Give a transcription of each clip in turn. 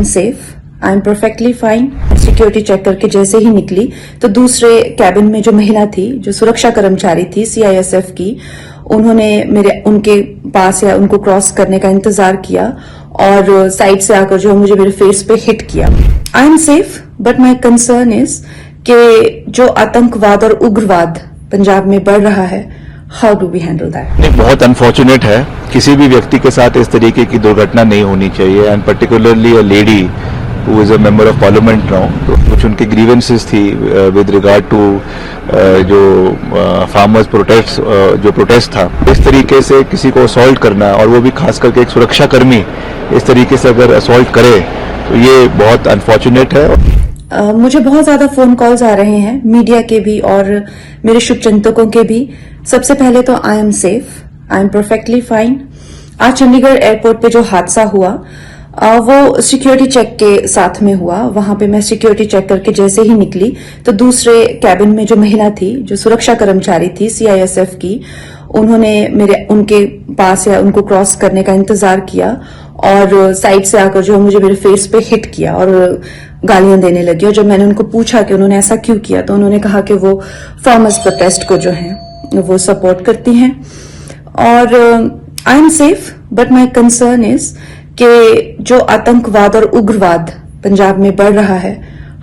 M safe, I am perfectly fine. Security check करके जैसे ही निकली तो दूसरे कैबिन में जो महिला थी, जो सुरक्षा कर्मचारी थी सीआईएसएफ की, उन्होंने उनके पास या उनको क्रॉस करने का इंतजार किया और साइड से आकर जो मुझे मेरे फेस पे हिट किया। I am safe but my concern is कि जो आतंकवाद और उग्रवाद पंजाब में बढ़ रहा है, how do we handle that? बहुत अनफॉर्चुनेट है, किसी भी व्यक्ति के साथ इस तरीके की दुर्घटना नहीं होनी चाहिए, and particularly a lady who is a member of parliament now. तो कुछ उनकी ग्रीवेंसेस थी विद रिगार्ड टू जो फार्मर्स प्रोटेस्ट था। इस तरीके से किसी को असॉल्ट करना, और वो भी खास करके एक सुरक्षा कर्मी इस तरीके से अगर असॉल्ट करे तो ये बहुत अनफॉर्चुनेट है। मुझे बहुत ज्यादा फोन कॉल्स आ रहे हैं, मीडिया के भी और मेरे शुभचिंतकों के भी। सबसे पहले तो I am safe, I am perfectly fine. आज चंडीगढ़ एयरपोर्ट पे जो हादसा हुआ वो सिक्योरिटी चेक के साथ में हुआ। वहां पे मैं सिक्योरिटी चेक करके जैसे ही निकली तो दूसरे कैबिन में जो महिला थी, जो सुरक्षा कर्मचारी थी सीआईएसएफ की, उन्होंने उनके पास या उनको क्रॉस करने का इंतजार किया और साइड से आकर जो मुझे मेरे फेस पे हिट किया और गालियां देने लगी। और जब मैंने उनको पूछा कि उन्होंने ऐसा क्यों किया, तो उन्होंने कहा कि वो फार्मर्स प्रोटेस्ट को जो है वो सपोर्ट करती हैं। और I am safe but my concern is कि जो आतंकवाद और उग्रवाद पंजाब में बढ़ रहा है,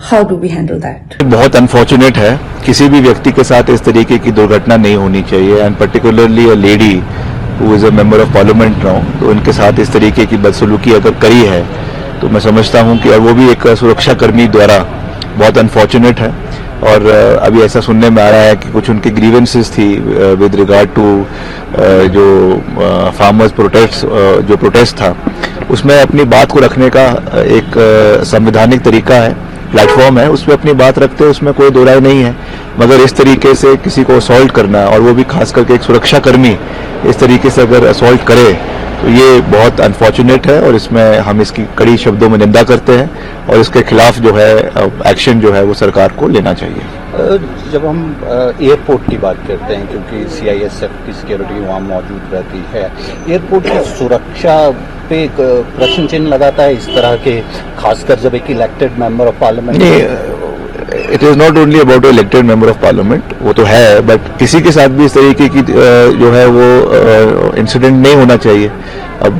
how do we handle that? बहुत अनफॉर्चुनेट है, किसी भी व्यक्ति के साथ इस तरीके की दुर्घटना नहीं होनी चाहिए, and particularly a lady who is a member of parliament now. तो उनके साथ इस तरीके की बदसलूकी अगर करी है तो मैं समझता हूं कि, और वो भी एक सुरक्षा कर्मी द्वारा, बहुत अनफॉर्चुनेट है। और अभी ऐसा सुनने में आ रहा है कि कुछ उनकी ग्रीवेंसेस थी विद रिगार्ड टू जो फार्मर्स प्रोटेस्ट था, उसमें अपनी बात को रखने का एक संवैधानिक तरीका है, प्लेटफॉर्म है, उसमें अपनी बात रखते हैं, उसमें कोई दो राय नहीं है। मगर इस तरीके से किसी को असॉल्ट करना, और वो भी खास करके एक सुरक्षा कर्मी इस तरीके से अगर असॉल्ट करे तो ये बहुत अनफॉर्चुनेट है, और इसमें हम इसकी कड़ी शब्दों में निंदा करते हैं और इसके खिलाफ जो है एक्शन जो है वो सरकार को लेना चाहिए। जब हम एयरपोर्ट की बात करते हैं, क्योंकि सीआईएसएफ की सिक्योरिटी वहाँ मौजूद रहती है, एयरपोर्ट की सुरक्षा पे एक प्रश्न चिन्ह लगाता है इस तरह के, खासकर जब एक elected member of parliament. It is not only about elected member of parliament, वो तो है, बट किसी के साथ भी इस तरीके की जो है वो इंसिडेंट नहीं होना चाहिए। अब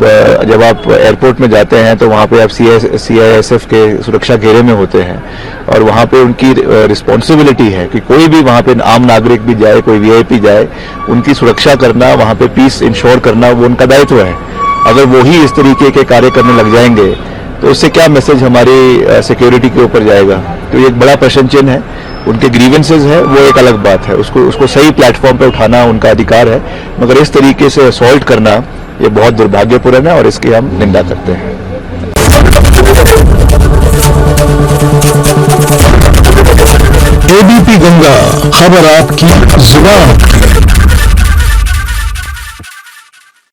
जब आप एयरपोर्ट में जाते हैं तो वहाँ पे आप सीआईएसएफ के सुरक्षा घेरे में होते हैं, और वहाँ पे उनकी रिस्पॉन्सिबिलिटी है कि कोई भी वहाँ पे आम नागरिक भी जाए, कोई वीआईपी जाए, उनकी सुरक्षा करना, वहाँ पे पीस इंश्योर करना, वो उनका दायित्व है। अगर वो ही इस तरीके के कार्य करने लग जाएंगे तो उससे क्या मैसेज हमारी सिक्योरिटी के ऊपर जाएगा? तो ये एक बड़ा प्रश्न चिन्ह है। उनके ग्रीवेंसेज है वो एक अलग बात है, उसको सही प्लेटफॉर्म पे उठाना उनका अधिकार है, मगर इस तरीके से असॉल्ट करना ये बहुत दुर्भाग्यपूर्ण है और इसकी हम निंदा करते हैं। एबीपी गंगा, खबर आपकी जुबान।